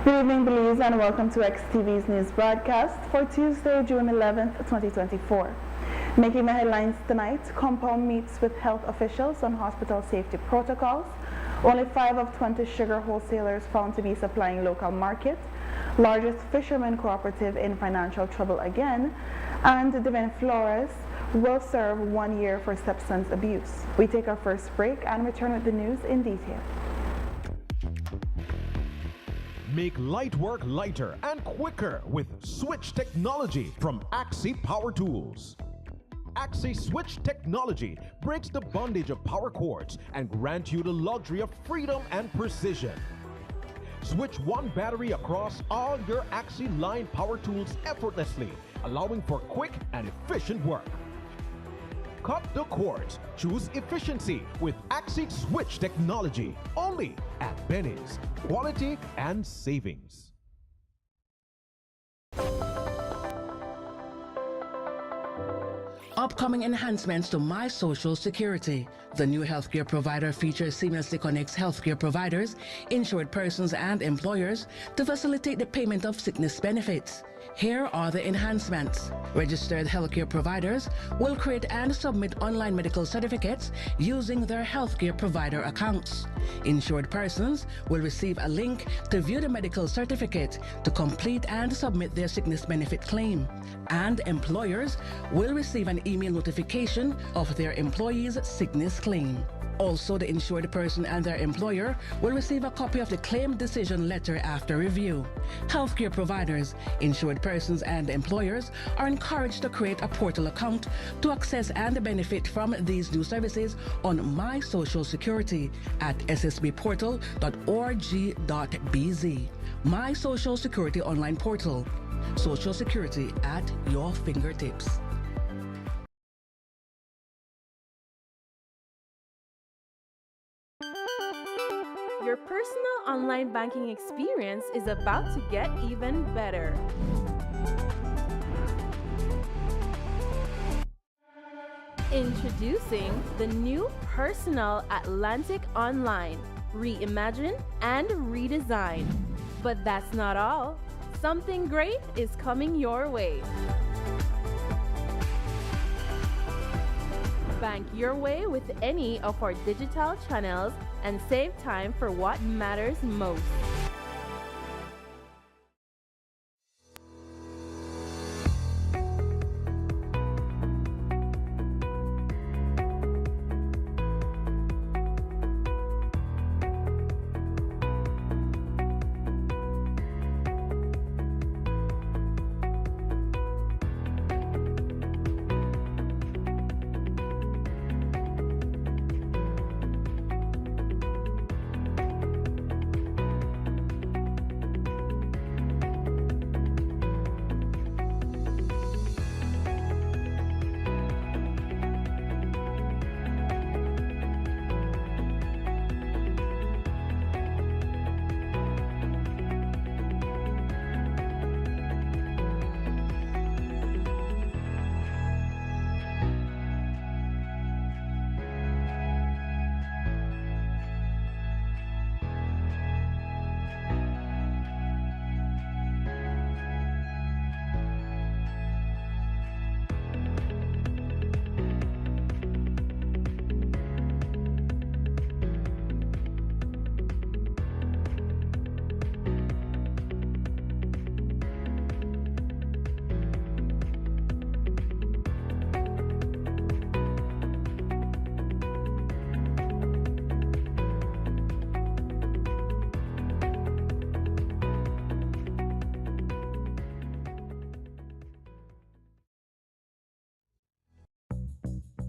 Good evening, Belize, and welcome to XTV's news broadcast for Tuesday, June 11th, 2024. Making the headlines tonight, Compound meets with health officials on hospital safety protocols. Only 5 of 20 sugar wholesalers found to be supplying local market. Largest fishermen cooperative in financial trouble again. And Divine Flores will serve 1 year for substance abuse. We take our first break and return with the news in detail. Make light work lighter and quicker with switch technology from Axi Power Tools. Axi Switch technology breaks the bondage of power cords and grants you the luxury of freedom and precision. Switch one battery across all your Axi line power tools effortlessly, allowing for quick and efficient work. Cut the cords. Choose efficiency with Axi Switch technology. Only at Benny's. Quality and savings. Upcoming enhancements to My Social Security. The new healthcare provider feature seamlessly connects healthcare providers, insured persons, and employers to facilitate the payment of sickness benefits. Here are the enhancements. Registered healthcare providers will create and submit online medical certificates using their healthcare provider accounts. Insured persons will receive a link to view the medical certificate to complete and submit their sickness benefit claim. And employers will receive an email notification of their employee's sickness claim. Also, the insured person and their employer will receive a copy of the claim decision letter after review. Healthcare providers, insured persons, and employers are encouraged to create a portal account to access and benefit from these new services on My Social Security at ssbportal.org.bz. My Social Security online portal. Social Security at your fingertips. Your personal online banking experience is about to get even better. Introducing the new Personal Atlantic Online, reimagined and redesigned. But that's not all. Something great is coming your way. Bank your way with any of our digital channels and save time for what matters most.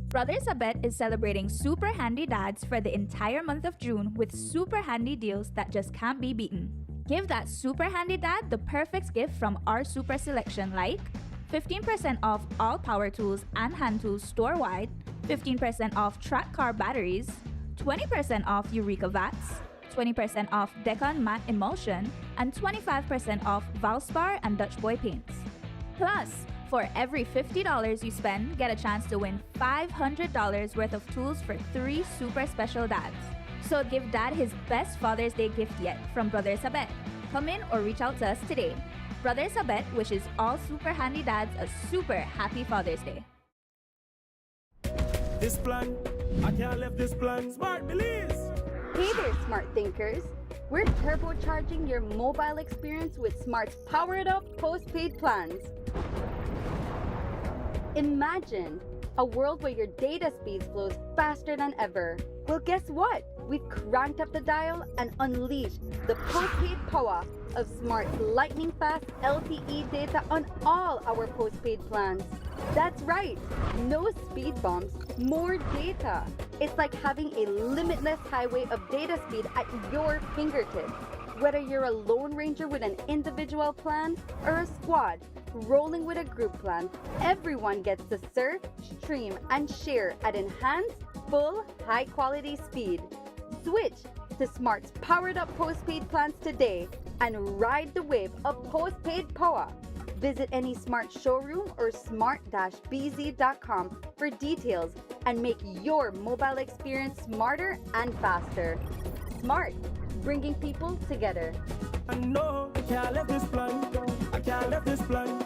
Brothers Abet is celebrating Super Handy Dads for the entire month of June with super handy deals that just can't be beaten. Give that super handy dad the perfect gift from our super selection like 15% off all power tools and hand tools store-wide, 15% off track car batteries, 20% off Eureka Vats, 20% off Decon Matte Emulsion, and 25% off Valspar and Dutch Boy paints. Plus, for every $50 you spend, get a chance to win $500 worth of tools for 3 super special dads. So give dad his best Father's Day gift yet from Brothers Abet. Come in or reach out to us today. Brother Sabet wishes all super handy dads a super happy Father's Day. This plan, I can't leave this plan. Smart Belize. Hey there, smart thinkers. We're turbocharging your mobile experience with Smart's powered up postpaid plans. Imagine a world where your data speeds flows faster than ever. Well, guess what? We've cranked up the dial and unleashed the postpaid power of Smart's lightning fast LTE data on all our postpaid plans. That's right, no speed bumps, more data. It's like having a limitless highway of data speed at your fingertips. Whether you're a lone ranger with an individual plan or a squad rolling with a group plan, everyone gets to surf, stream, and share at enhanced, full, high-quality speed. Switch to Smart's powered-up postpaid plans today and ride the wave of postpaid power. Visit any Smart showroom or smart-bz.com for details and make your mobile experience smarter and faster. Smart, bringing people together. No, I can't leave this plan. I can't leave this plan.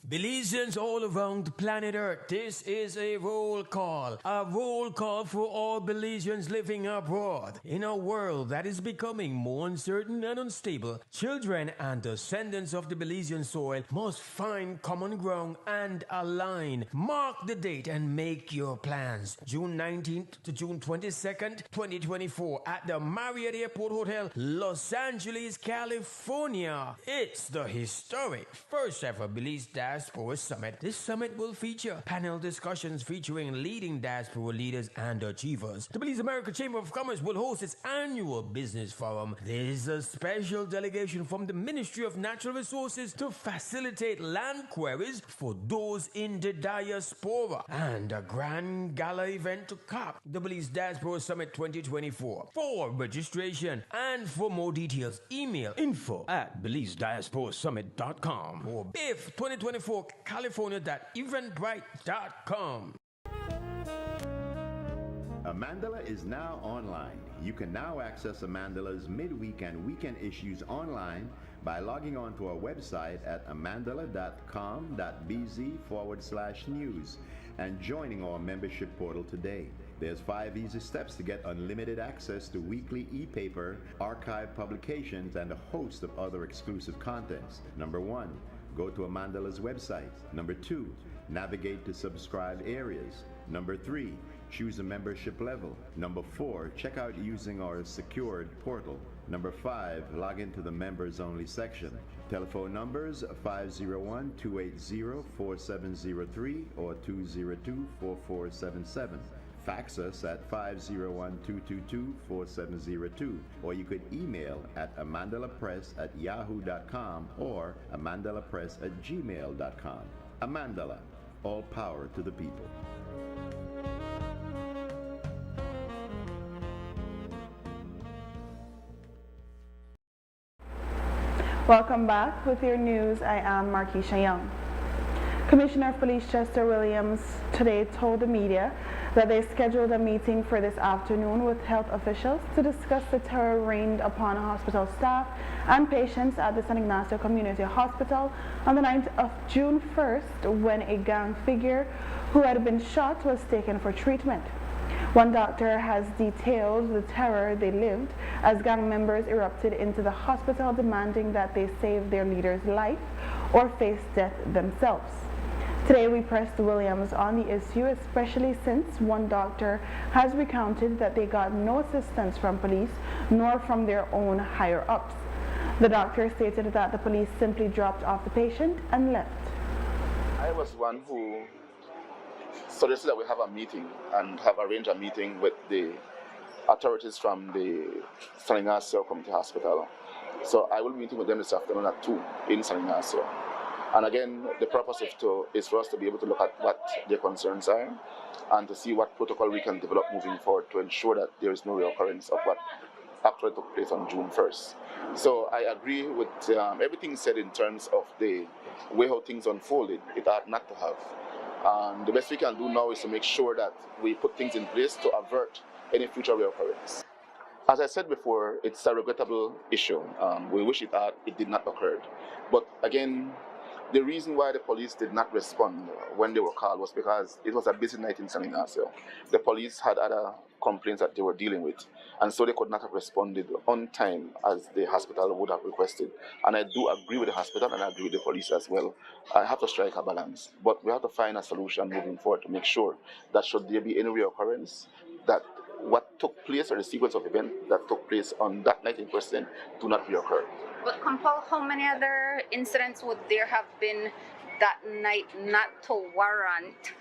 Belizeans all around the planet Earth, this is a roll call for all Belizeans living abroad. In a world that is becoming more uncertain and unstable, children and descendants of the Belizean soil must find common ground and align. Mark the date and make your plans. June 19th to June 22nd, 2024 at the Marriott Airport Hotel, Los Angeles, California. It's the historic first ever Belize Diaspora Summit. This summit will feature panel discussions featuring leading diaspora leaders and achievers. The Belize America Chamber of Commerce will host its annual business forum. There is a special delegation from the Ministry of Natural Resources to facilitate land queries for those in the diaspora, and a grand gala event to cap the Belize Diaspora Summit 2024. For registration and for more details, email info@BelizeDiasporaSummit.com or BIF 2024 California.eventbrite.com. Amandala is now online. You can now access Amandala's midweek and weekend issues online by logging on to our website at amandala.com.bz/news and joining our membership portal today. There's 5 easy steps to get unlimited access to weekly e-paper, archive publications, and a host of other exclusive contents. Number 1, go to Amandala's website. Number 2, navigate to subscribed areas. Number 3, choose a membership level. Number 4, check out using our secured portal. Number 5, log into the members only section. Telephone numbers 501-280-4703 or 202-4477. Fax us at 501-222-4702, or you could email at amandalapress@yahoo.com or amandalapress@gmail.com. Amandala, all power to the people. Welcome back. With your news, I am MarKeisha Young. Commissioner of Police Chester Williams today told the media that they scheduled a meeting for this afternoon with health officials to discuss the terror rained upon hospital staff and patients at the San Ignacio Community Hospital on the 9th of June 1st when a gang figure who had been shot was taken for treatment. One doctor has detailed the terror they lived as gang members erupted into the hospital demanding that they save their leader's life or face death themselves. Today we pressed Williams on the issue, especially since one doctor has recounted that they got no assistance from police nor from their own higher-ups. The doctor stated that the police simply dropped off the patient and left. I was one who suggested that we have a meeting and have arranged a meeting with the authorities from the San Ignacio Community Hospital. So I will be meeting with them this afternoon at 2 in San Ignacio. And again, the purpose is for us to be able to look at what their concerns are and to see what protocol we can develop moving forward to ensure that there is no reoccurrence of what actually took place on June 1st. So I agree with everything said in terms of the way how things unfolded. It ought not to have. And the best we can do now is to make sure that we put things in place to avert any future reoccurrence. As I said before, it's a regrettable issue. We wish it did not occur. But again, the reason why the police did not respond when they were called was because it was a busy night in San Ignacio. The police had other complaints that they were dealing with, and so they could not have responded on time as the hospital would have requested. And I do agree with the hospital and I agree with the police as well. I have to strike a balance, but we have to find a solution moving forward to make sure that should there be any reoccurrence, that what took place or the sequence of events that took place on that night in question do not reoccur. But Kampal, how many other incidents would there have been that night not to warrant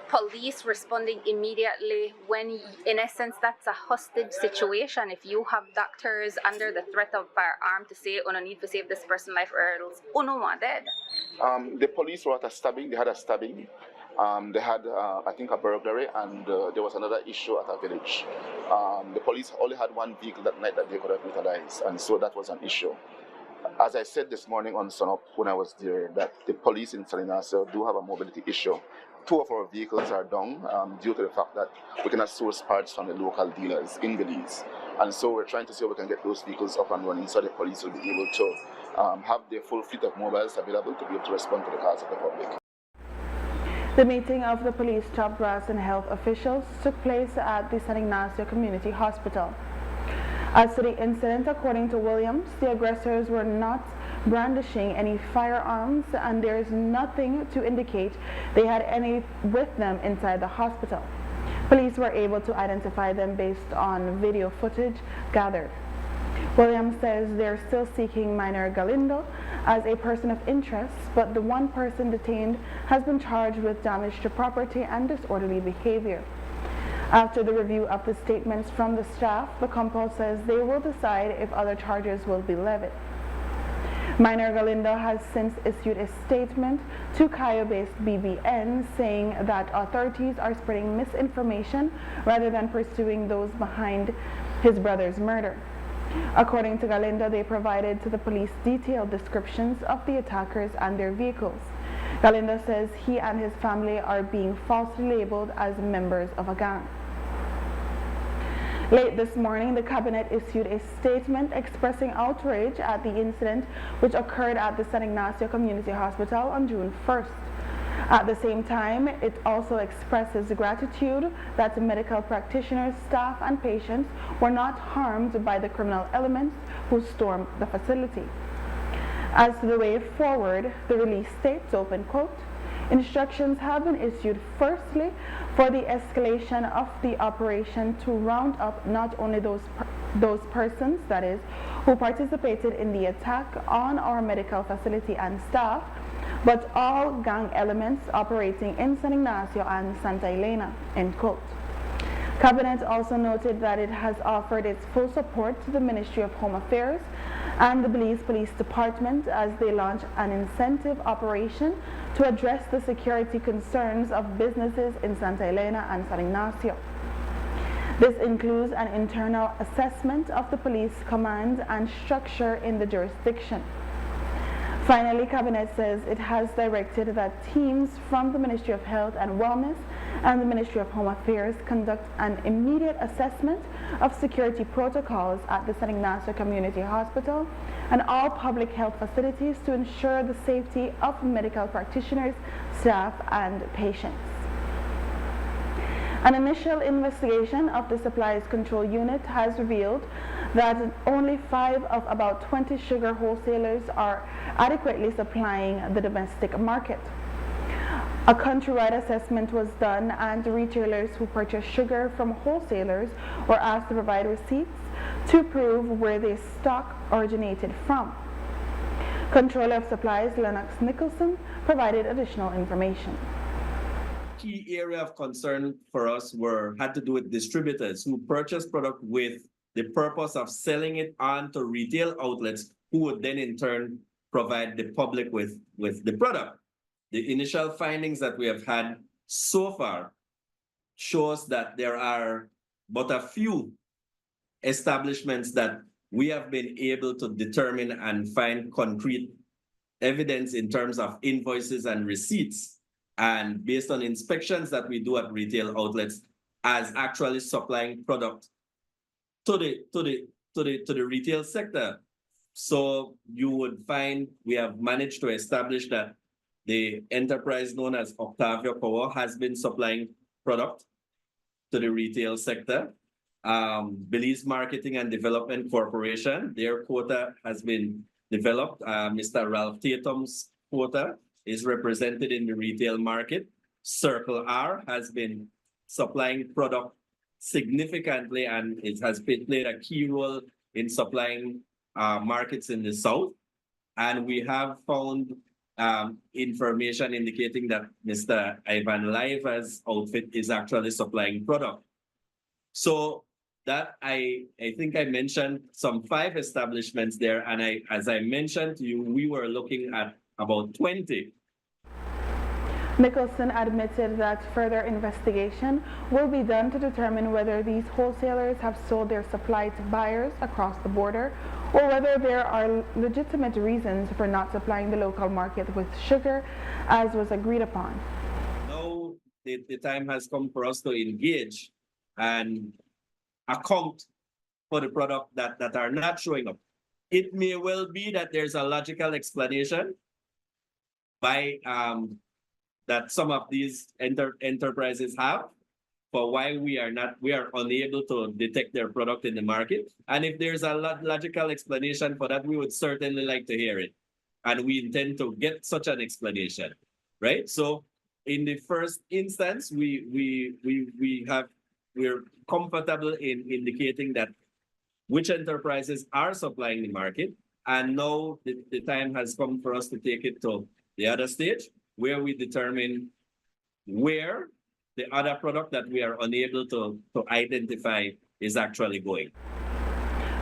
police responding immediately when, in essence, that's a hostage situation? If you have doctors under the threat of firearm to say, no need to save this person's life or else, no one dead. The police were at a stabbing, they had a stabbing. They had, I think, a burglary, and there was another issue at a village. The police only had one vehicle that night that they could have utilized, and so that was an issue. As I said this morning on Sunup when I was there, that the police in San Ignacio do have a mobility issue. 2 of our vehicles are down due to the fact that we cannot source parts from the local dealers in Belize. And so we're trying to see if we can get those vehicles up and running so the police will be able to have their full fleet of mobiles available to be able to respond to the calls of the public. The meeting of the police, top brass and health officials took place at the San Ignacio Community Hospital. As to the incident, according to Williams, the aggressors were not brandishing any firearms and there is nothing to indicate they had any with them inside the hospital. Police were able to identify them based on video footage gathered. Williams says they're still seeking minor Galindo as a person of interest, but the one person detained has been charged with damage to property and disorderly behavior. After the review of the statements from the staff, the compol says they will decide if other charges will be levied. Minor Galindo has since issued a statement to Cayo-based BBN saying that authorities are spreading misinformation rather than pursuing those behind his brother's murder. According to Galindo, they provided to the police detailed descriptions of the attackers and their vehicles. Galindo says he and his family are being falsely labeled as members of a gang. Late this morning, the cabinet issued a statement expressing outrage at the incident which occurred at the San Ignacio Community Hospital on June 1st. At the same time, it also expresses gratitude that the medical practitioners, staff, and patients were not harmed by the criminal elements who stormed the facility. As to the way forward, the release states, open quote, instructions have been issued firstly for the escalation of the operation to round up not only those persons, that is, who participated in the attack on our medical facility and staff, but all gang elements operating in San Ignacio and Santa Elena, end quote. Cabinet also noted that it has offered its full support to the Ministry of Home Affairs and the Belize Police Department as they launch an incentive operation to address the security concerns of businesses in Santa Elena and San Ignacio. This includes an internal assessment of the police command and structure in the jurisdiction. Finally, Cabinet says it has directed that teams from the Ministry of Health and Wellness and the Ministry of Home Affairs conduct an immediate assessment of security protocols at the San Ignacio Community Hospital and all public health facilities to ensure the safety of medical practitioners, staff, and patients. An initial investigation of the Supplies Control Unit has revealed that only 5 of about 20 sugar wholesalers are adequately supplying the domestic market. A countrywide assessment was done and retailers who purchase sugar from wholesalers were asked to provide receipts to prove where their stock originated from. Controller of Supplies Lennox Nicholson provided additional information. Key area of concern for us had to do with distributors who purchase product with the purpose of selling it on to retail outlets who would then in turn provide the public with the product. The initial findings that we have had so far shows that there are but a few establishments that we have been able to determine and find concrete evidence in terms of invoices and receipts, and based on inspections that we do at retail outlets, as actually supplying product to the retail sector. So you would find we have managed to establish that the enterprise known as Octavia Power has been supplying product to the retail sector. Belize Marketing and Development Corporation, their quota has been developed. Mr. Ralph Tatum's quota is represented in the retail market. Circle R has been supplying product significantly, and it has played a key role in supplying markets in the South. And we have found information indicating that Mr. Ivan Laiva's outfit is actually supplying product. So that I think I mentioned some 5 establishments there, and as I mentioned to you, we were looking at about 20. Nicholson admitted that further investigation will be done to determine whether these wholesalers have sold their supply to buyers across the border, or whether there are legitimate reasons for not supplying the local market with sugar as was agreed upon. Now the time has come for us to engage and account for the product that are not showing up. It may well be that there's a logical explanation by that some of these enterprises have for why we are unable to detect their product in the market. And if there's a logical explanation for that, we would certainly like to hear it. And we intend to get such an explanation, right? So in the first instance, we're comfortable in indicating that which enterprises are supplying the market. And now the time has come for us to take it to the other stage, where we determine where the other product that we are unable to identify is actually going.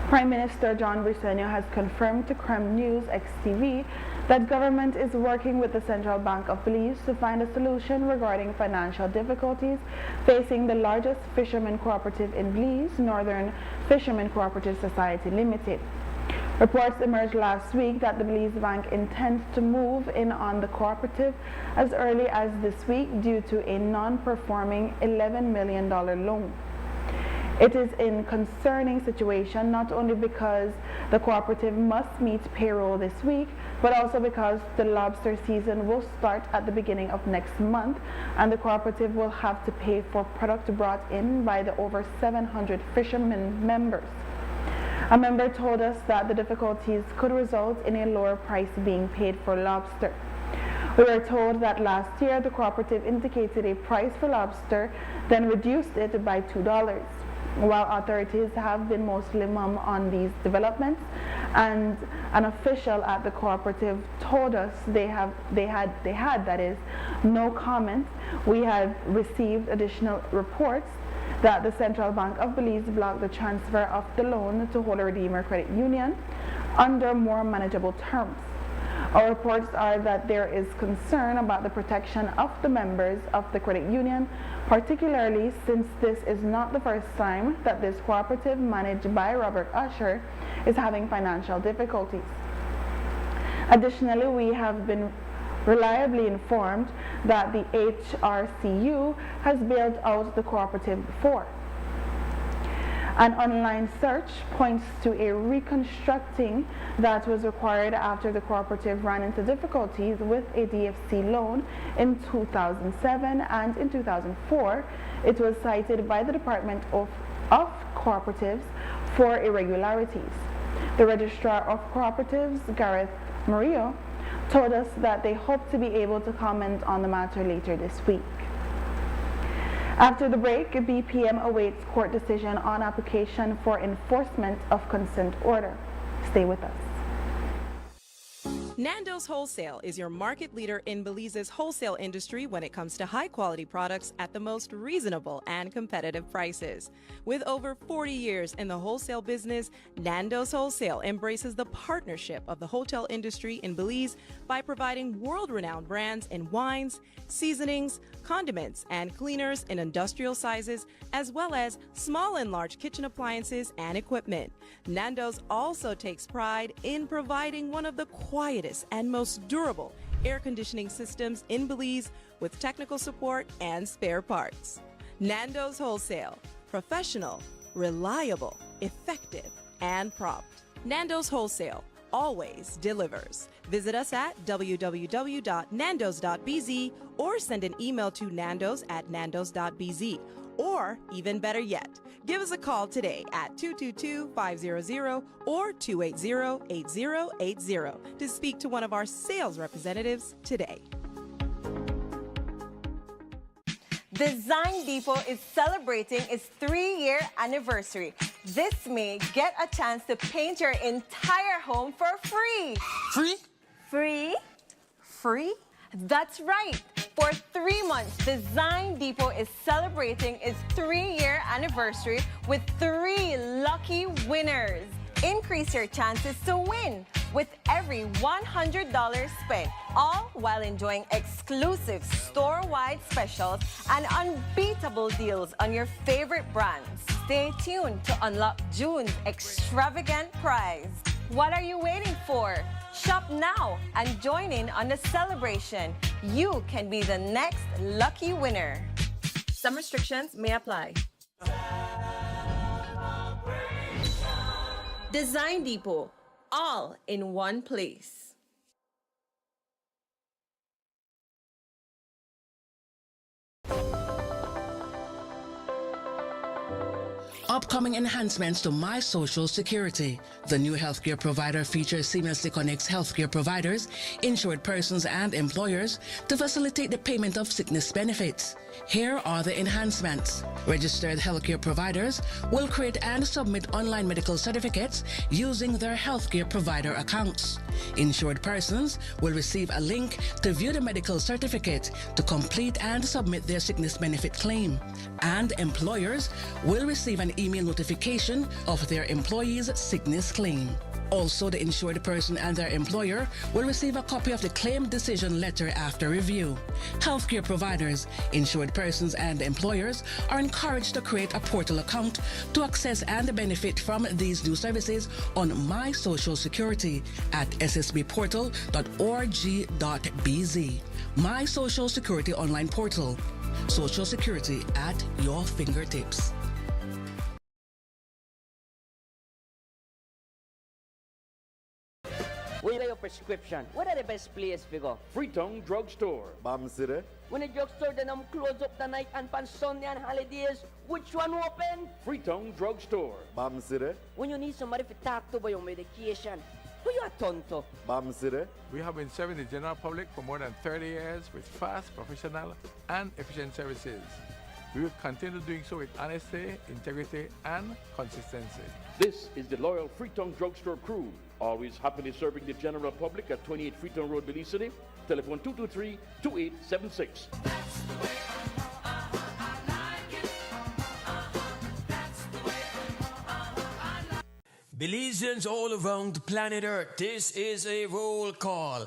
Prime Minister John Briceño has confirmed to Creme News XTV that government is working with the Central Bank of Belize to find a solution regarding financial difficulties facing the largest fishermen cooperative in Belize, Northern Fishermen Cooperative Society Limited. Reports emerged last week that the Belize Bank intends to move in on the cooperative as early as this week due to a non-performing $11 million loan. It is a concerning situation not only because the cooperative must meet payroll this week, but also because the lobster season will start at the beginning of next month, and the cooperative will have to pay for product brought in by the over 700 fishermen members. A member told us that the difficulties could result in a lower price being paid for lobster. We were told that last year the cooperative indicated a price for lobster, then reduced it by $2. While authorities have been mostly mum on these developments, and an official at the cooperative told us they had that is no comment. We had received additional reports that the Central Bank of Belize blocked the transfer of the loan to Holy Redeemer Credit Union under more manageable terms. Our reports are that there is concern about the protection of the members of the credit union, particularly since this is not the first time that this cooperative managed by Robert Usher is having financial difficulties. Additionally, we have been reliably informed that the HRCU has bailed out the cooperative before. An online search points to a reconstructing that was required after the cooperative ran into difficulties with a DFC loan in 2007, and in 2004 it was cited by the Department of Cooperatives for irregularities. The Registrar of Cooperatives, Gareth Murillo, told us that they hope to be able to comment on the matter later this week. After the break, BPM awaits court decision on application for enforcement of consent order. Stay with us. Nando's Wholesale is your market leader in Belize's wholesale industry when it comes to high-quality products at the most reasonable and competitive prices. With over 40 years in the wholesale business, Nando's Wholesale embraces the partnership of the hotel industry in Belize by providing world-renowned brands in wines, seasonings, condiments, and cleaners in industrial sizes, as well as small and large kitchen appliances and equipment. Nando's also takes pride in providing one of the quietest and most durable air conditioning systems in Belize with technical support and spare parts. Nando's Wholesale. Professional, reliable, effective, and prompt. Nando's Wholesale always delivers. Visit us at www.nandos.bz or send an email to nandos@nandos.bz. Or even better yet, give us a call today at 222-500 or 280-8080 to speak to one of our sales representatives today. Design Depot is celebrating its 3-year anniversary. This May, get a chance to paint your entire home for free. Free? Free? Free? That's right. For 3 months, Design Depot is celebrating its 3-year anniversary with 3 lucky winners. Increase your chances to win with every $100 spent, all while enjoying exclusive store-wide specials and unbeatable deals on your favorite brands. Stay tuned to unlock June's extravagant prize. What are you waiting for? Shop now and join in on the celebration. You can be the next lucky winner. Some restrictions may apply. Design Depot, all in one place. Upcoming enhancements to My Social Security. The new healthcare provider feature seamlessly connects healthcare providers, insured persons, and employers to facilitate the payment of sickness benefits. Here are the enhancements. Registered healthcare providers will create and submit online medical certificates using their healthcare provider accounts. Insured persons will receive a link to view the medical certificate to complete and submit their sickness benefit claim. And employers will receive an email notification of their employee's sickness claim. Also, the insured person and their employer will receive a copy of the claim decision letter after review. Healthcare providers, insured persons, and employers are encouraged to create a portal account to access and benefit from these new services on My Social Security at ssbportal.org.bz. My Social Security online portal. Social Security at your fingertips. When you get your prescription, what are the best place to go? Freetown Drugstore. Bam City. When the drugstore then close up the night and on Sunday and holidays, which one open? Freetown Drugstore. Bam City. When you need somebody to talk to about your medication, who you are turn to? Bam City. We have been serving the general public for more than 30 years with fast, professional, and efficient services. We will continue doing so with honesty, integrity, and consistency. This is the loyal Freetown Drugstore crew, always happily serving the general public at 28 Freetown Road, Belize City. Telephone 223-2876. Belizeans all around the planet Earth, this is a roll call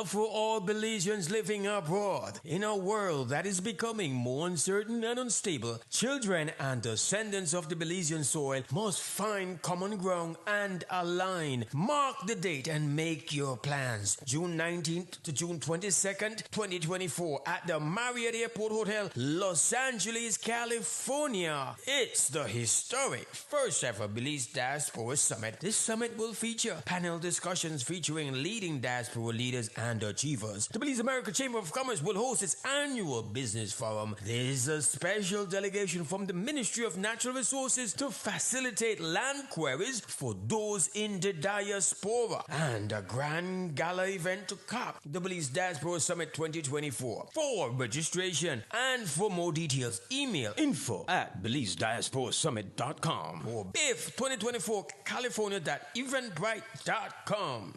for all Belizeans living abroad. In a world that is becoming more uncertain and unstable, children and descendants of the Belizean soil must find common ground and align. Mark the date and make your plans. June 19th to June 22nd, 2024 at the Marriott Airport Hotel, Los Angeles, California. It's the historic first ever Belize Diaspora Summit. This summit will feature panel discussions featuring leading diaspora leaders and achievers. The Belize America Chamber of Commerce will host its annual business forum. There is a special delegation from the Ministry of Natural Resources to facilitate land queries for those in the diaspora, and a grand gala event to cap the Belize Diaspora Summit 2024. For registration and for more details, email info@BelizeDiasporaSummit.com or BIF 2024 California.eventbrite.com.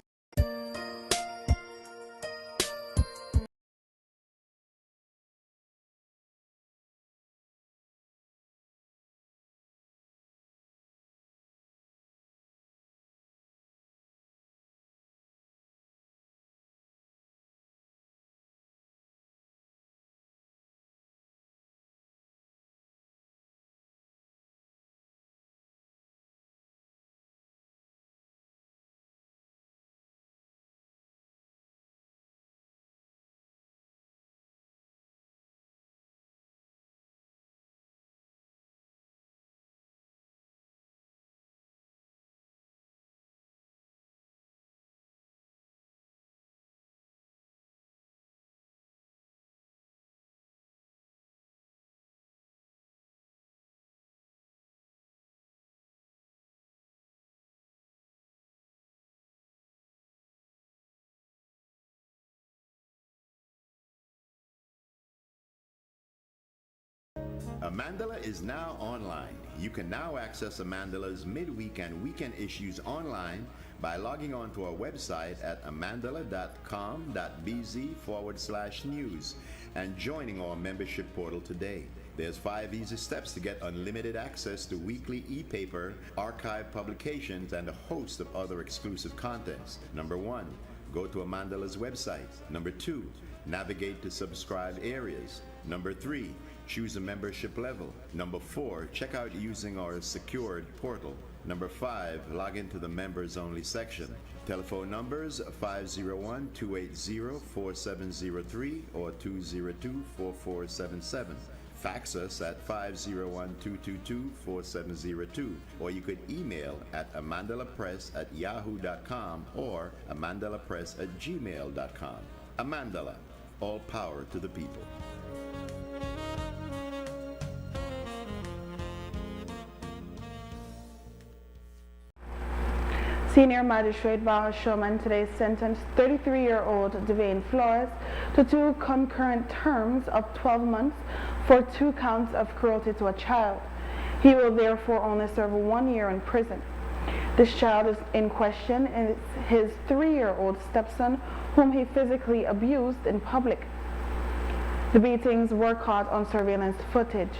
Amandala is now online. You can now access Amandala's midweek and weekend issues online by logging on to our website at amandala.com.bz/news and joining our membership portal today. There's 5 easy steps to get unlimited access to weekly e-paper, archive publications, and a host of other exclusive contents. Number 1, go to Amandala's website. Number 2, navigate to subscribed areas. Number 3, choose a membership level. Number 4, check out using our secured portal. Number 5, log into the members only section. Telephone numbers 501-280-4703 or 202-4477. Fax us at 501-222-4702, or you could email at amandalapress@yahoo.com or amandalapress@gmail.com. Amandala, all power to the people. Senior Magistrate Baha Showman today sentenced 33-year-old Devane Flores to 2 concurrent terms of 12 months for 2 counts of cruelty to a child. He will therefore only serve 1 year in prison. This child is in question is his 3-year-old stepson, whom he physically abused in public. The beatings were caught on surveillance footage.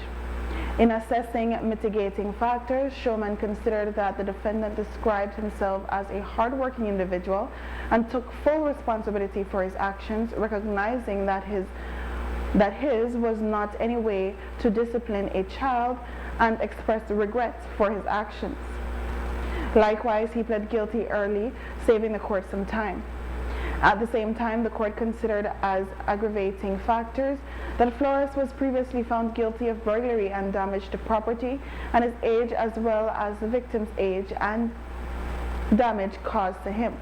In assessing mitigating factors, Showman considered that the defendant described himself as a hardworking individual and took full responsibility for his actions, recognizing that his was not any way to discipline a child, and expressed regret for his actions. Likewise, he pled guilty early, saving the court some time. At the same time, the court considered as aggravating factors that Flores was previously found guilty of burglary and damage to property, and his age as well as the victim's age and damage caused to him.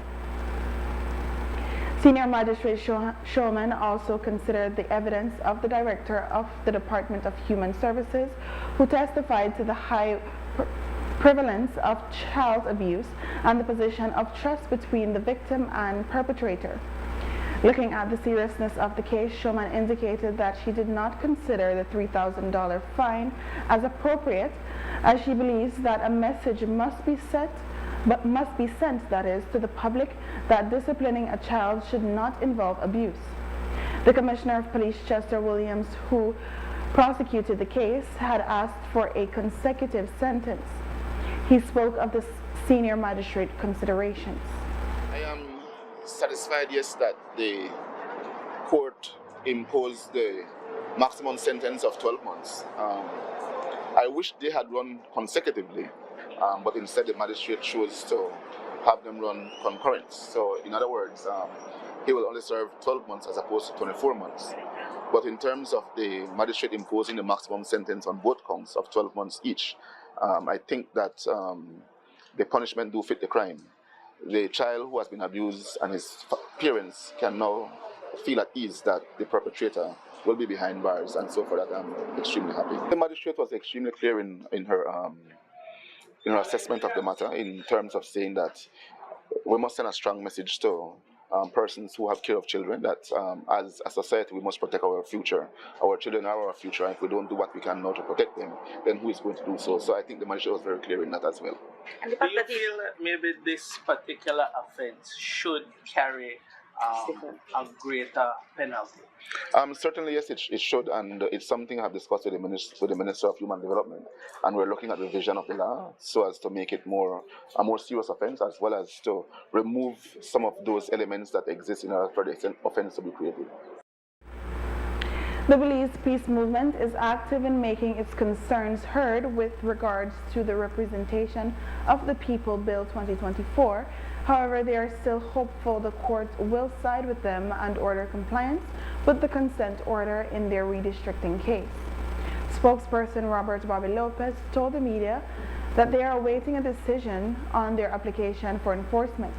Senior Magistrate Showman also considered the evidence of the Director of the Department of Human Services, who testified to the high prevalence of child abuse and the position of trust between the victim and perpetrator. Looking at the seriousness of the case, Showman indicated that she did not consider the $3,000 fine as appropriate, as she believes that a message must be sent that is, to the public that disciplining a child should not involve abuse. The Commissioner of Police, Chester Williams, who prosecuted the case, had asked for a consecutive sentence. He spoke of the senior magistrate considerations. I am satisfied, yes, that the court imposed the maximum sentence of 12 months. I wish they had run consecutively, but instead the magistrate chose to have them run concurrent. So in other words, he will only serve 12 months as opposed to 24 months. But in terms of the magistrate imposing the maximum sentence on both counts of 12 months each, I think that the punishment do fit the crime. The child who has been abused and his parents can now feel at ease that the perpetrator will be behind bars, and so for that I'm extremely happy. The magistrate was extremely clear in her assessment of the matter, in terms of saying that we must send a strong message to persons who have care of children, that as a society we must protect our future. Our children are our future, and if we don't do what we can now to protect them, then who is going to do so? So I think the magistrate was very clear in that as well. And do you feel that maybe this particular offense should carry a greater penalty? Certainly, yes, it should, and it's something I've discussed with the Minister of Human Development, and we're looking at the revision of the law so as to make it a more serious offense, as well as to remove some of those elements that exist in order for the offense to be created. The Belize Peace Movement is active in making its concerns heard with regards to the representation of the People Bill 2024. However, they are still hopeful the court will side with them and order compliance with the consent order in their redistricting case. Spokesperson Robert Bobby Lopez told the media that they are awaiting a decision on their application for enforcement.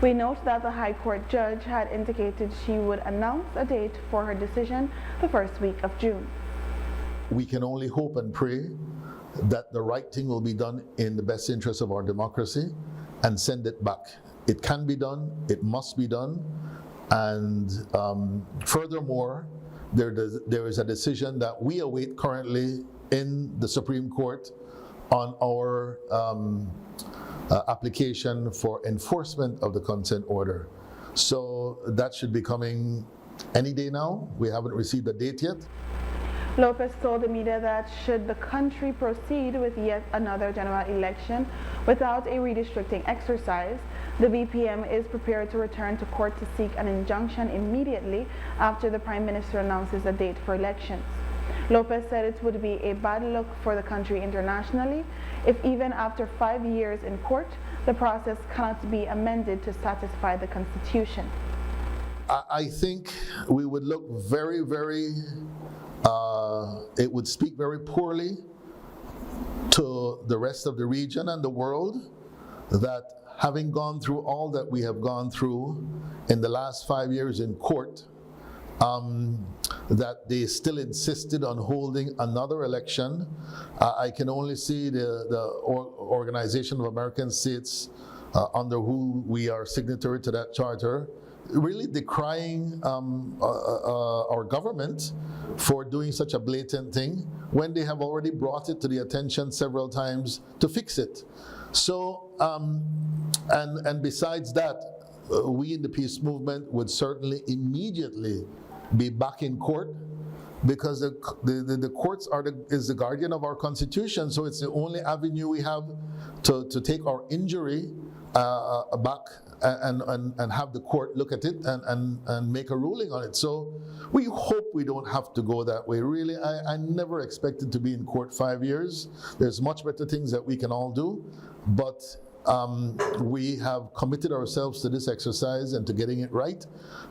We note that the High Court judge had indicated she would announce a date for her decision the first week of June. We can only hope and pray that the right thing will be done in the best interest of our democracy and send it back. It can be done, it must be done, and furthermore, there is a decision that we await currently in the Supreme Court on our application for enforcement of the consent order. So that should be coming any day now. We haven't received a date yet. Lopez told the media that should the country proceed with yet another general election without a redistricting exercise, the BPM is prepared to return to court to seek an injunction immediately after the Prime Minister announces a date for elections. Lopez said it would be a bad look for the country internationally if even after 5 years in court, the process cannot be amended to satisfy the Constitution. I think we would look very, very, it would speak very poorly to the rest of the region and the world that having gone through all that we have gone through in the last 5 years in court, that they still insisted on holding another election. I can only see the Organization of American States, under who we are signatory to that charter, really decrying our government for doing such a blatant thing when they have already brought it to the attention several times to fix it. So, and besides that, we in the peace movement would certainly immediately be back in court, because the courts is the guardian of our Constitution, so it's the only avenue we have to take our injury back and have the court look at it and make a ruling on it. So we hope we don't have to go that way. Really, I never expected to be in court 5 years. There's much better things that we can all do, but we have committed ourselves to this exercise and to getting it right,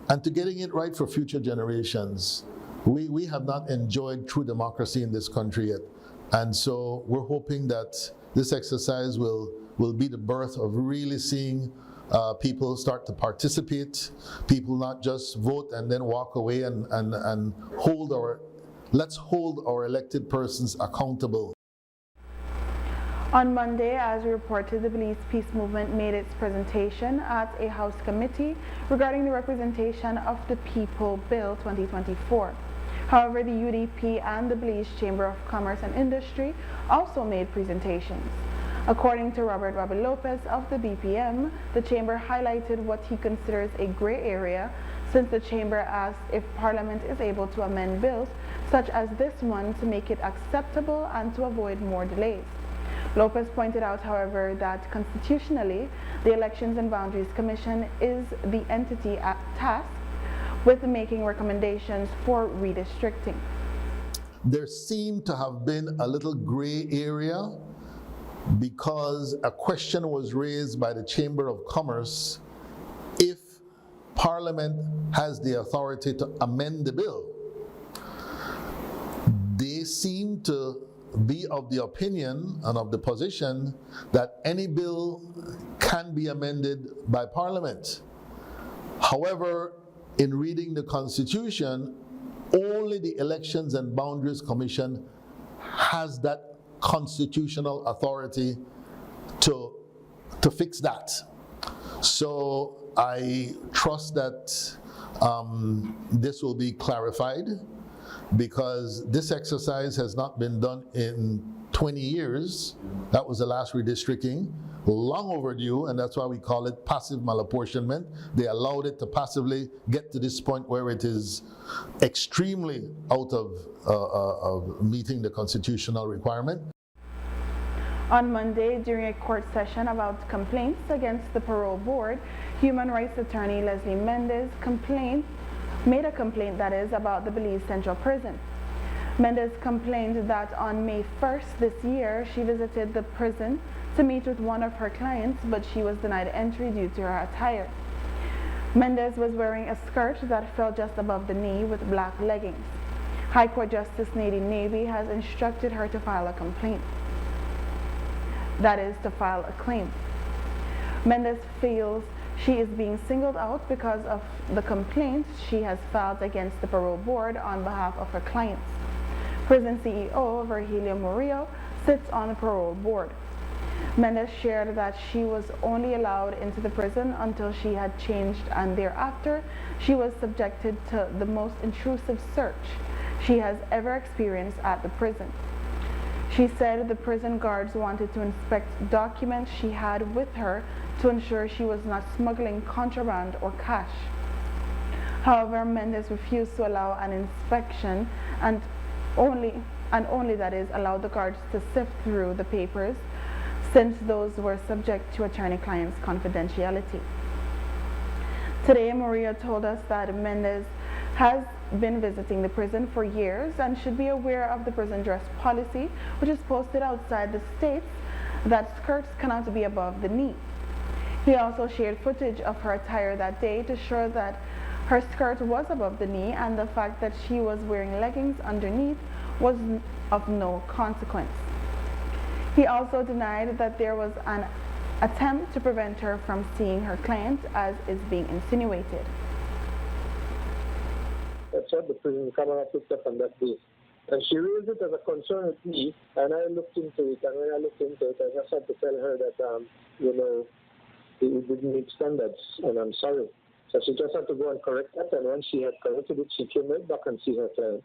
and to getting it right for future generations. We have not enjoyed true democracy in this country yet, and so we're hoping that this exercise will be the birth of really seeing people start to participate, people not just vote and then walk away, and let's hold our elected persons accountable. On Monday, as reported, the Belize Peace Movement made its presentation at a House committee regarding the representation of the People Bill 2024. However, the UDP and the Belize Chamber of Commerce and Industry also made presentations. According to Robert Lopez of the BPM, the Chamber highlighted what he considers a gray area, since the Chamber asked if Parliament is able to amend bills such as this one to make it acceptable and to avoid more delays. Lopez pointed out, however, that constitutionally, the Elections and Boundaries Commission is the entity tasked with making recommendations for redistricting. There seemed to have been a little gray area because a question was raised by the Chamber of Commerce if Parliament has the authority to amend the bill. They seem to be of the opinion and of the position that any bill can be amended by Parliament. However, in reading the Constitution, only the Elections and Boundaries Commission has that constitutional authority to fix that. So I trust that this will be clarified, because this exercise has not been done in 20 years. That was the last redistricting, long overdue, and that's why we call it passive malapportionment. They allowed it to passively get to this point where it is extremely out of meeting the constitutional requirement. On Monday, during a court session about complaints against the parole board, human rights attorney Leslie Mendez made a complaint, that is, about the Belize Central Prison. Mendez complained that on May 1st this year, she visited the prison to meet with one of her clients, but she was denied entry due to her attire. Mendez was wearing a skirt that fell just above the knee with black leggings. High Court Justice Nadine Navy has instructed her to file a complaint. That is, to file a claim. Mendez feels she is being singled out because of the complaints she has filed against the parole board on behalf of her clients. Prison CEO Virgilio Murillo sits on the parole board. Mendez shared that she was only allowed into the prison until she had changed, and thereafter she was subjected to the most intrusive search she has ever experienced at the prison. She said the prison guards wanted to inspect documents she had with her to ensure she was not smuggling contraband or cash. However, Mendez refused to allow an inspection and only that is allowed the guards to sift through the papers, since those were subject to attorney-client's confidentiality. Today, Maria told us that Mendez has been visiting the prison for years and should be aware of the prison dress policy, which is posted outside the states that skirts cannot be above the knee. He also shared footage of her attire that day to show that her skirt was above the knee, and the fact that she was wearing leggings underneath was of no consequence. He also denied that there was an attempt to prevent her from seeing her client, as is being insinuated. That's what the prison camera picked up on that day. And she raised it as a concern with me, and I looked into it, and when I looked into it, I just had to tell her that, it didn't meet standards, and I'm sorry. So she just had to go and correct that, and once she had corrected it, she came right back and see her client.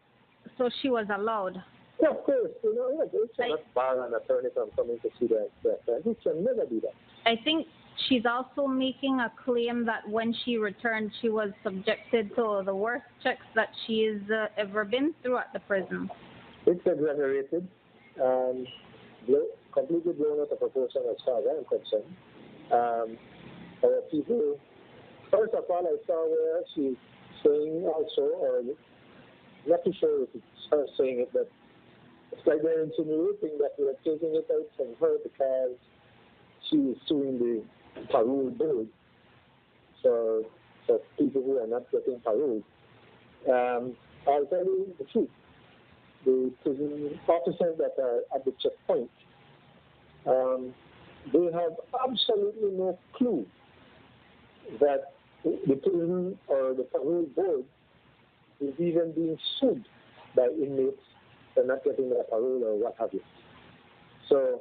So she was allowed? Yeah, of course. It cannot bar an attorney from coming to see their client. He can never do that. I think she's also making a claim that when she returned, she was subjected to the worst checks that she's ever been through at the prison. It's exaggerated and completely blown out of proportion as far as I'm concerned. Our people, first of all, I saw where she's saying also, or not too sure if it's her saying it, but it's like they're insinuating that we're taking it out from her because she is suing the parole board for people who are not getting parole. I'll tell you the truth. The prison officers that are at the checkpoint, they have absolutely no clue that the prison or the parole board is even being sued by inmates for not getting their parole or what have you. So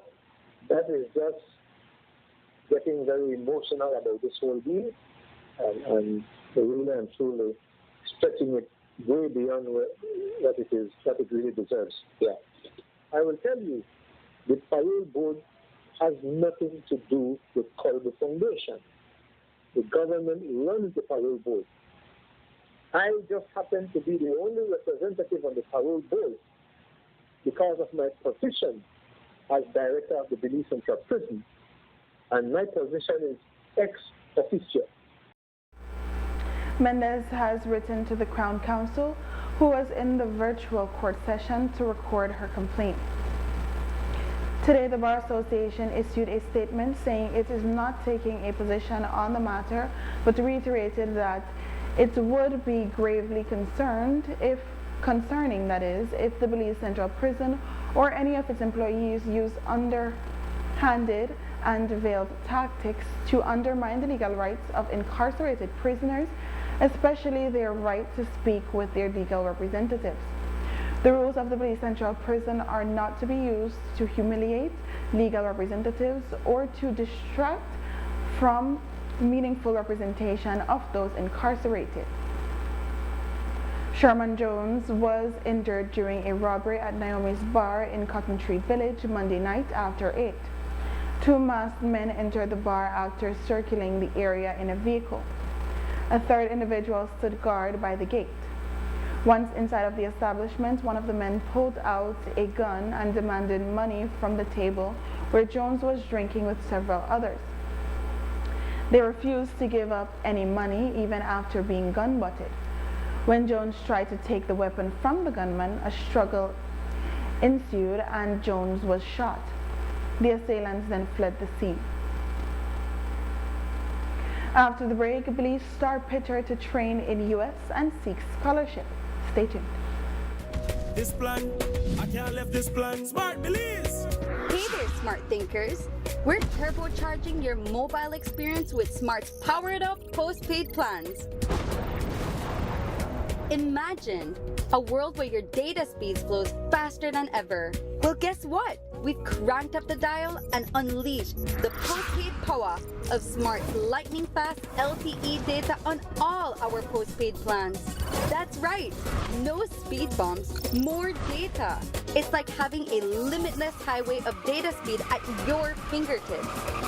that is just getting very emotional about this whole deal, and really and truly stretching it way beyond what it really deserves. Yeah. I will tell you, the parole board has nothing to do with Colby Foundation. The government runs the parole board. I just happen to be the only representative on the parole board because of my position as director of the Belize Central Prison, and my position is ex officio. Mendez has written to the Crown Counsel, who was in the virtual court session, to record her complaint. Today, the Bar Association issued a statement saying it is not taking a position on the matter, but reiterated that it would be gravely concerning if the Belize Central Prison or any of its employees use underhanded and veiled tactics to undermine the legal rights of incarcerated prisoners, especially their right to speak with their legal representatives. The rules of the Belize Central Prison are not to be used to humiliate legal representatives or to distract from meaningful representation of those incarcerated. Sherman Jones was injured during a robbery at Naomi's Bar in Cotton Tree Village Monday night after 8. Two masked men entered the bar after circling the area in a vehicle. A third individual stood guard by the gate. Once inside of the establishment, one of the men pulled out a gun and demanded money from the table where Jones was drinking with several others. They refused to give up any money even after being gun-butted. When Jones tried to take the weapon from the gunman, a struggle ensued and Jones was shot. The assailants then fled the scene. After the break, Belize star pitcher to train in U.S. and seek scholarship. Stay tuned. This plan, I can't leave this plan. Smart Belize! Hey there, smart thinkers. We're turbocharging your mobile experience with Smart's powered up postpaid plans. Imagine a world where your data speeds flows faster than ever. Well, guess what? We've cranked up the dial and unleashed the postpaid power of Smart's lightning-fast LTE data on all our postpaid plans. That's right, no speed bumps, more data. It's like having a limitless highway of data speed at your fingertips.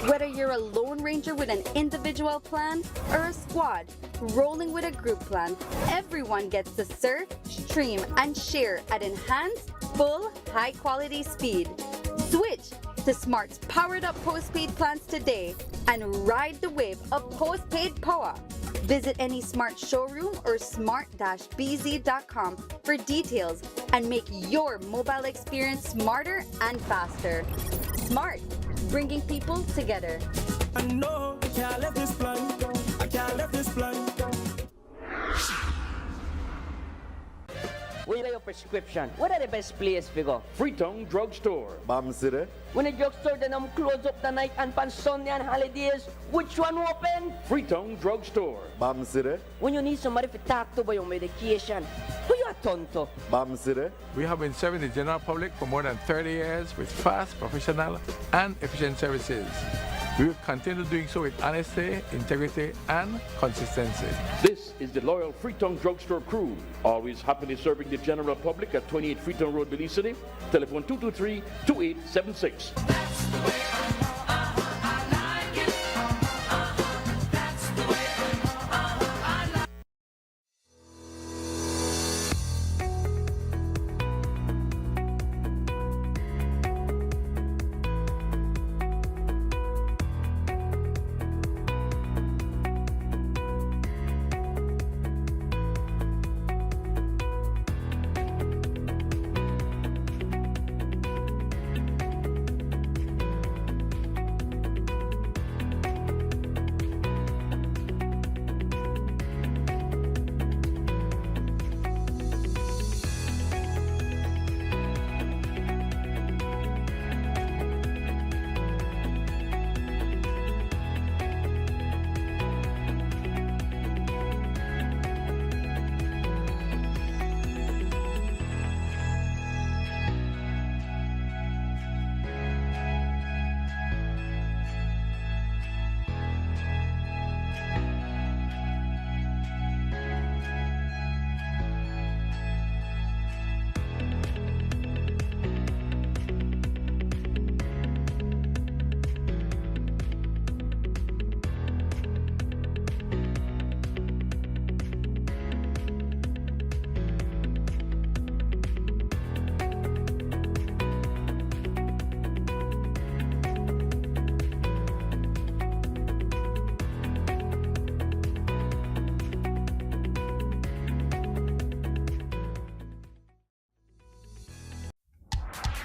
Whether you're a Lone Ranger with an individual plan or a squad rolling with a group plan, everyone gets to surf, stream, and share at enhanced, full, high-quality speed. Switch to Smart's powered-up postpaid plans today and ride the wave of postpaid power. Visit any Smart showroom or smart-bz.com for details and make your mobile experience smarter and faster. Smart, bringing people together. I know I can't let this plan. I can't let this plan. Where are your prescription? What are the best place we go? Freetown Drugstore. Bam City. When the drugstore then close up the night and pan Sunday and holidays, which one open? Freetown Drugstore. Bam City. When you need somebody to talk to about your medication, who you are turn to? Bam City. We have been serving the general public for more than 30 years with fast, professional, and efficient services. We will continue doing so with honesty, integrity, and consistency. This is the loyal Freetown Drugstore crew, always happily serving the general public at 28 Freetown Road, Belize City. Telephone 223-2876.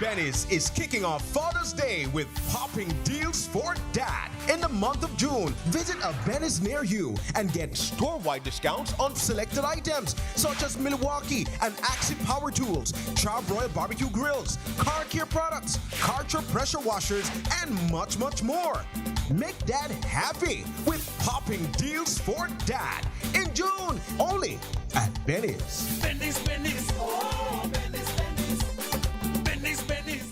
Benny's is kicking off Father's Day with popping deals for dad. In the month of June, visit a Benny's near you and get store-wide discounts on selected items such as Milwaukee and Axie Power Tools, Charbroil Barbecue Grills, car care products, Karcher pressure washers, and much, much more. Make dad happy with popping deals for dad in June, only at Benny's. Benny's, Benny's, oh, Benny's, Benny's. Benny's, Benny's.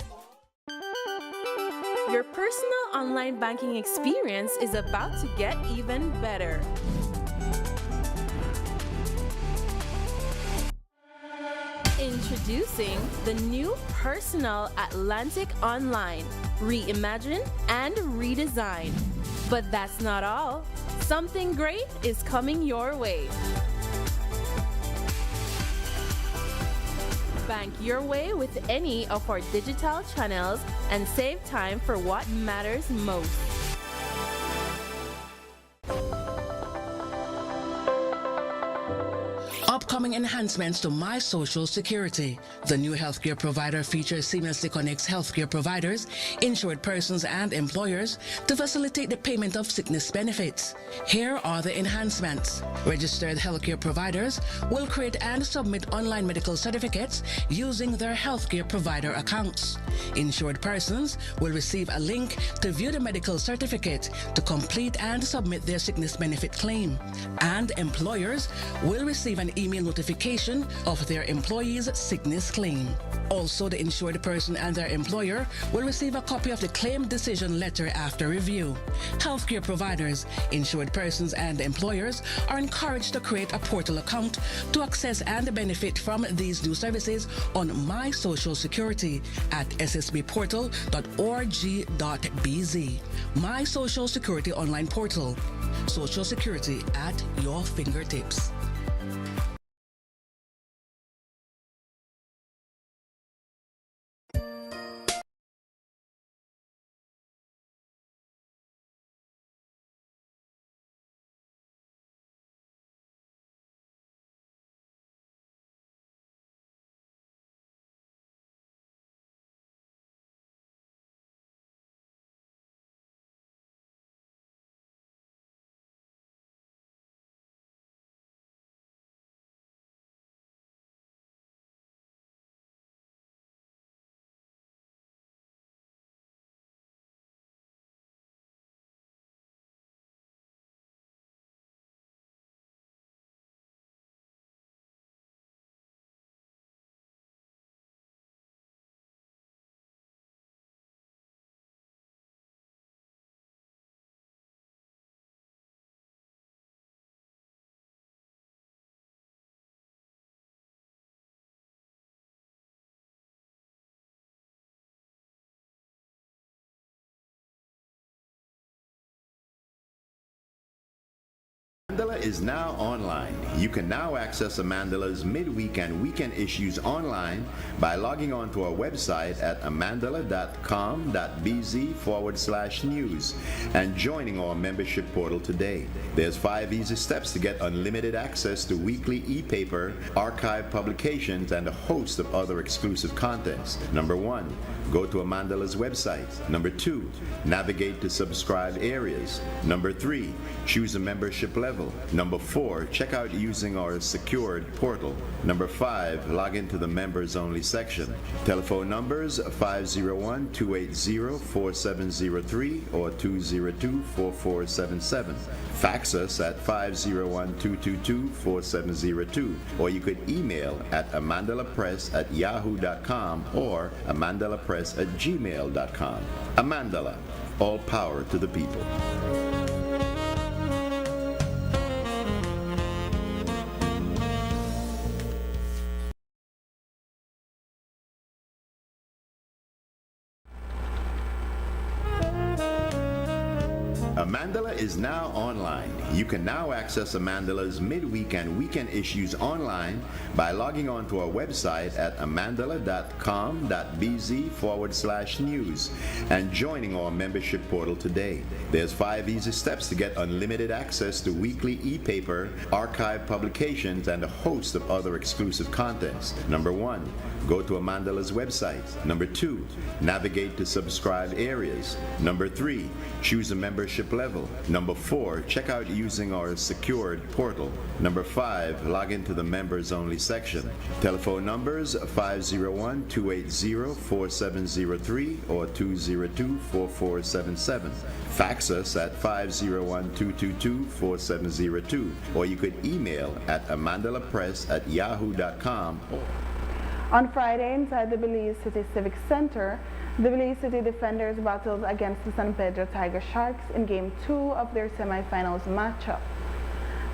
Your personal online banking experience is about to get even better. Introducing the new Personal Atlantic Online. Reimagine and redesign. But that's not all. Something great is coming your way. Bank your way with any of our digital channels and save time for what matters most. Upcoming enhancements to My Social Security. The new healthcare provider feature seamlessly connects healthcare providers, insured persons, and employers to facilitate the payment of sickness benefits. Here are the enhancements. Registered healthcare providers will create and submit online medical certificates using their healthcare provider accounts. Insured persons will receive a link to view the medical certificate to complete and submit their sickness benefit claim. And employers will receive an email email notification of their employee's sickness claim. Also, the insured person and their employer will receive a copy of the claim decision letter after review. Healthcare providers, insured persons, and employers are encouraged to create a portal account to access and benefit from these new services on My Social Security at ssbportal.org.bz. My Social Security online portal. Social Security at your fingertips. Mandela is now online. You can now access Amandala's midweek and weekend issues online by logging on to our website at amandala.com.bz/news and joining our membership portal today. There's 5 easy steps to get unlimited access to weekly e-paper, archive publications, and a host of other exclusive contents. Number 1, go to Amandala's website. Number 2, navigate to subscribed areas. Number 3, choose a membership level. Number 4, check out using our secured portal. Number 5, log into the members only section. Telephone numbers 501-280-4703 or 202-4477. Fax us at 501-222-4702, or you could email at amandalapress@yahoo.com or amandalapress@gmail.com. Amandala, all power to the people. Amandala is now online. You can now access Amandala's midweek and weekend issues online by logging on to our website at amandala.com.bz/news and joining our membership portal today. There's 5 easy steps to get unlimited access to weekly e-paper, archive publications, and a host of other exclusive contents. Number 1, go to Amandala's website. Number 2, navigate to subscribed areas. Number 3, choose a membership level. Number 4, check out using our secured portal. Number 5, log into the members only section. Telephone numbers 501-280-4703 or 202-4477. Fax us at 501-222-4702, or you could email at amandalapress@yahoo.com. On Friday, inside the Belize City Civic Center, the Belize City Defenders battled against the San Pedro Tiger Sharks in Game 2 of their semifinals matchup.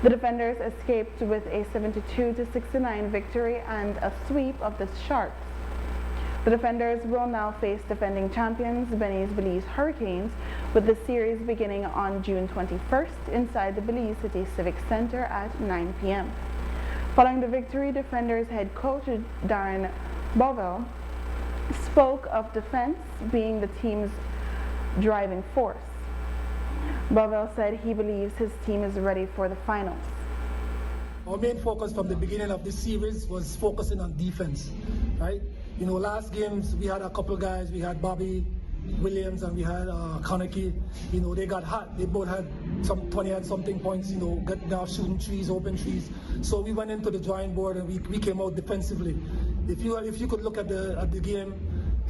The Defenders escaped with a 72-69 victory and a sweep of the Sharks. The Defenders will now face defending champions Belize Hurricanes, with the series beginning on June 21st inside the Belize City Civic Center at 9 p.m. Following the victory, Defenders head coach Darren Bovell spoke of defense being the team's driving force. Bovell said he believes his team is ready for the finals. Our main focus from the beginning of this series was focusing on defense, right? You know, last games we had a couple guys, we had Bobby Williams and we had Konecki. You know, they got hot. They both had some 20 and something points, you know, now shooting trees, open trees. So we went into the drawing board and we came out defensively. If you could look at the game,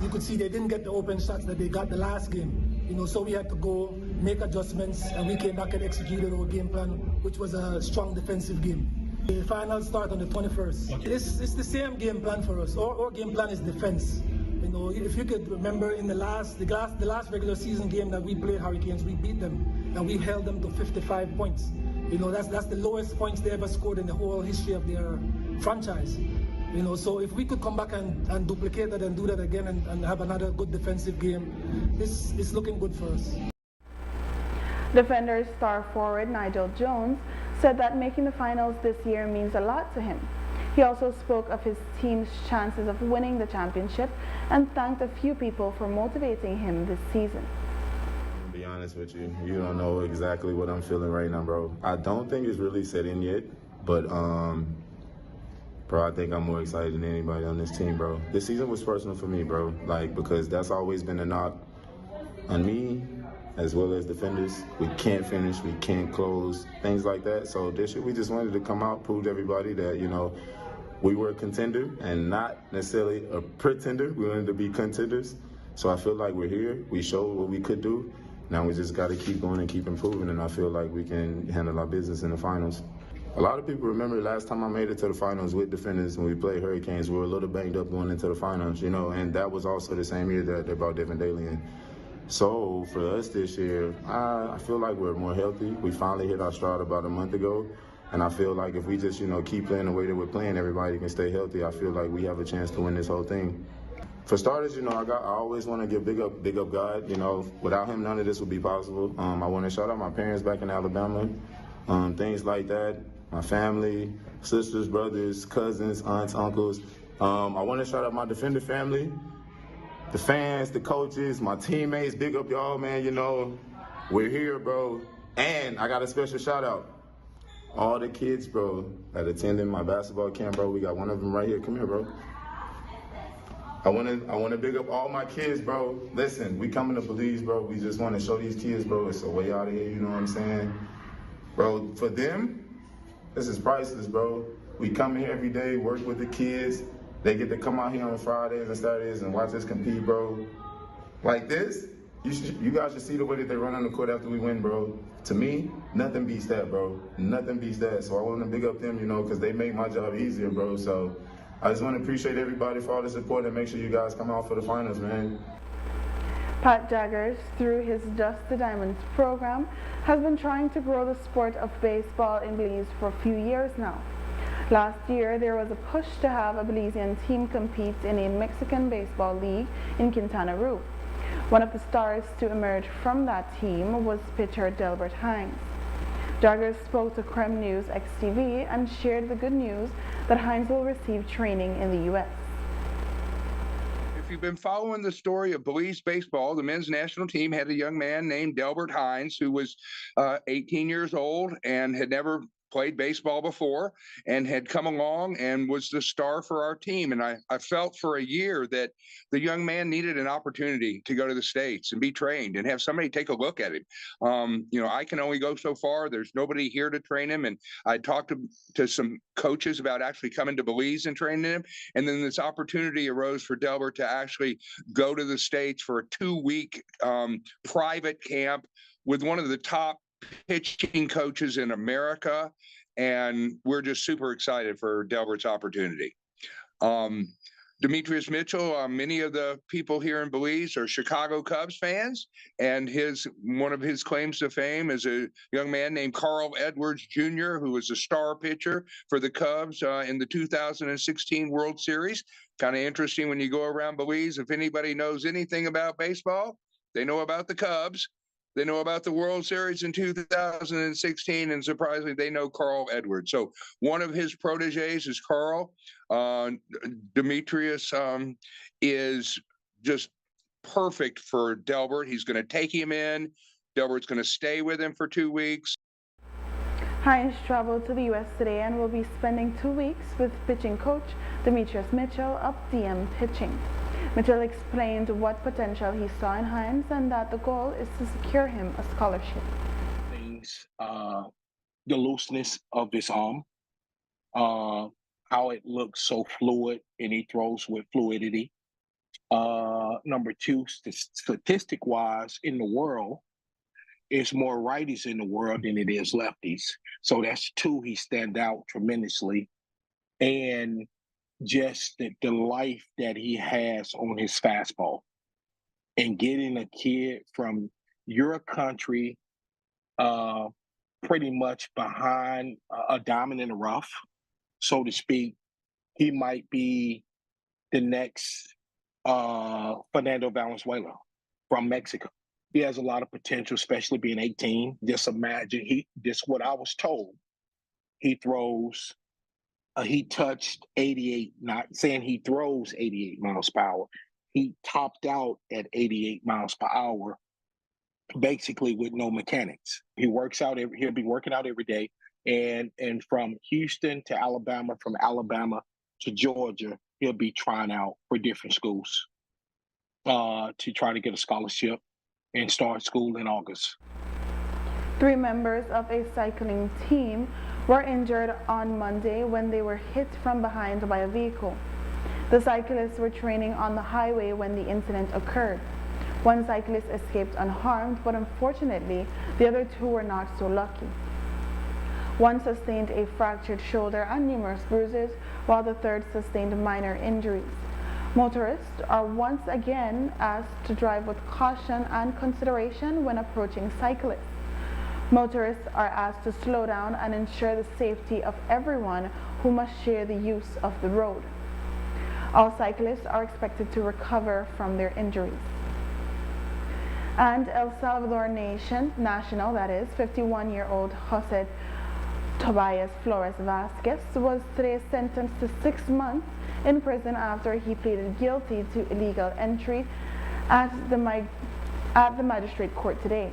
you could see they didn't get the open shots that they got the last game. You know, so we had to go make adjustments, and we came back and executed our game plan, which was a strong defensive game. The finals start on the 21st. Okay. It's the same game plan for us. Our game plan is defense. You know, if you could remember in the last regular season game that we played Hurricanes, we beat them and we held them to 55 points. You know, that's the lowest points they ever scored in the whole history of their franchise. You know, so if we could come back and duplicate that and do that again and have another good defensive game, it's looking good for us. Defender star forward Nigel Jones said that making the finals this year means a lot to him. He also spoke of his team's chances of winning the championship and thanked a few people for motivating him this season. To be honest with you, you don't know exactly what I'm feeling right now, bro. I don't think it's really set in yet, but bro, I think I'm more excited than anybody on this team, bro. This season was personal for me, bro, like, because that's always been a knock on me as well as defenders. We can't finish, we can't close, things like that. So this year we just wanted to come out, prove to everybody that, you know, we were a contender and not necessarily a pretender. We wanted to be contenders. So I feel like we're here. We showed what we could do. Now we just got to keep going and keep improving, and I feel like we can handle our business in the finals. A lot of people remember the last time I made it to the finals with defenders when we played Hurricanes. We were a little banged up going into the finals, you know, and that was also the same year that they brought Devin Daly in. So for us this year, I feel like we're more healthy. We finally hit our stride about a month ago. And I feel like if we just, you know, keep playing the way that we're playing, everybody can stay healthy. I feel like we have a chance to win this whole thing. For starters, you know, I always want to give big up God. You know, without him, none of this would be possible. I want to shout out my parents back in Alabama, things like that. My family, sisters, brothers, cousins, aunts, uncles. I want to shout out my Defender family, the fans, the coaches, my teammates. Big up y'all, man. You know, we're here, bro. And I got a special shout out. All the kids, bro, that attended my basketball camp, bro. We got one of them right here. Come here, bro. I want to big up all my kids, bro. Listen, we coming to Belize, bro. We just want to show these kids, bro, it's a way out of here, you know what I'm saying? Bro, for them, this is priceless, bro. We come here every day, work with the kids. They get to come out here on Fridays and Saturdays and watch us compete, bro. Like this, you guys should see the way that they run on the court after we win, bro. To me, nothing beats that, bro. Nothing beats that. So I want to big up them, you know, because they make my job easier, bro. So I just want to appreciate everybody for all the support and make sure you guys come out for the finals, man. Pat Jaggers, through his Just the Diamonds program, has been trying to grow the sport of baseball in Belize for a few years now. Last year, there was a push to have a Belizean team compete in a Mexican baseball league in Quintana Roo. One of the stars to emerge from that team was pitcher Delbert Hines. Jaggers spoke to Creme News XTV and shared the good news that Hines will receive training in the U.S. If you've been following the story of Belize baseball, the men's national team had a young man named Delbert Hines who was 18 years old and had never played baseball before and had come along and was the star for our team. And I felt for a year that the young man needed an opportunity to go to the States and be trained and have somebody take a look at him. You know, I can only go so far. There's nobody here to train him. And I talked to some coaches about actually coming to Belize and training him. And then this opportunity arose for Delbert to actually go to the States for a 2-week private camp with one of the top pitching coaches in America, and we're just super excited for Delbert's opportunity. Demetrius Mitchell, many of the people here in Belize are Chicago Cubs fans, and one of his claims to fame is a young man named Carl Edwards Jr., who was a star pitcher for the Cubs in the 2016 World Series. Kind of interesting when you go around Belize, if anybody knows anything about baseball, they know about the Cubs. They know about the World Series in 2016, and surprisingly, they know Carl Edwards. So one of his proteges is Carl. Demetrius is just perfect for Delbert. He's going to take him in. Delbert's going to stay with him for 2 weeks. Hines traveled to the U.S. today and will be spending 2 weeks with pitching coach Demetrius Mitchell of DM Pitching. Mitchell explained what potential he saw in Hines and that the goal is to secure him a scholarship. The looseness of his arm, how it looks so fluid and he throws with fluidity. Number two, statistic-wise in the world, it's more righties in the world than it is lefties. So that's two, he stand out tremendously. And just the life that he has on his fastball and getting a kid from your country pretty much behind a diamond in the rough, so to speak. He might be the next Fernando Valenzuela from Mexico. He has a lot of potential, especially being 18. Just imagine, this what I was told. He throws, he touched 88, not saying he throws 88 miles per hour. He topped out at 88 miles per hour, basically with no mechanics. He works out, he'll be working out every day. And from Houston to Alabama, from Alabama to Georgia, he'll be trying out for different schools to try to get a scholarship and start school in August. 3 members of a cycling team were injured on Monday when they were hit from behind by a vehicle. The cyclists were training on the highway when the incident occurred. One cyclist escaped unharmed, but unfortunately, the other 2 were not so lucky. One sustained a fractured shoulder and numerous bruises, while the third sustained minor injuries. Motorists are once again asked to drive with caution and consideration when approaching cyclists. Motorists are asked to slow down and ensure the safety of everyone who must share the use of the road. All cyclists are expected to recover from their injuries. And El Salvador national, that is, 51-year-old Jose Tobias Flores Vasquez was today sentenced to 6 months in prison after he pleaded guilty to illegal entry at the magistrate court today.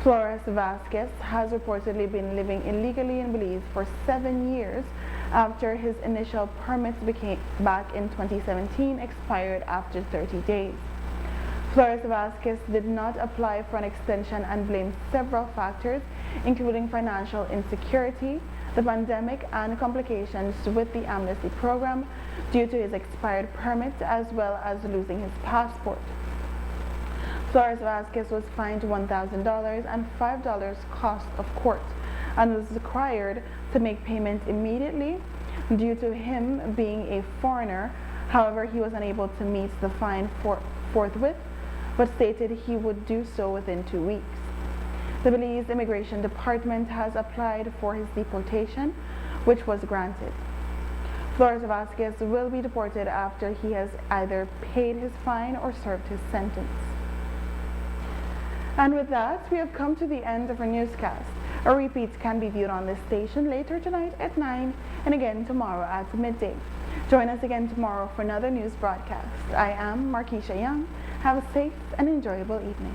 Flores Vasquez has reportedly been living illegally in Belize for 7 years after his initial permits back in 2017 expired after 30 days. Flores Vasquez did not apply for an extension and blamed several factors, including financial insecurity, the pandemic, and complications with the amnesty program due to his expired permit, as well as losing his passport. Flores Vasquez was fined $1,000 and $5 cost of court and was required to make payment immediately due to him being a foreigner. However, he was unable to meet the fine forthwith, but stated he would do so within 2 weeks. The Belize Immigration Department has applied for his deportation, which was granted. Flores Vasquez will be deported after he has either paid his fine or served his sentence. And with that, we have come to the end of our newscast. A repeat can be viewed on this station later tonight at 9 and again tomorrow at midday. Join us again tomorrow for another news broadcast. I am MarKeisha Young. Have a safe and enjoyable evening.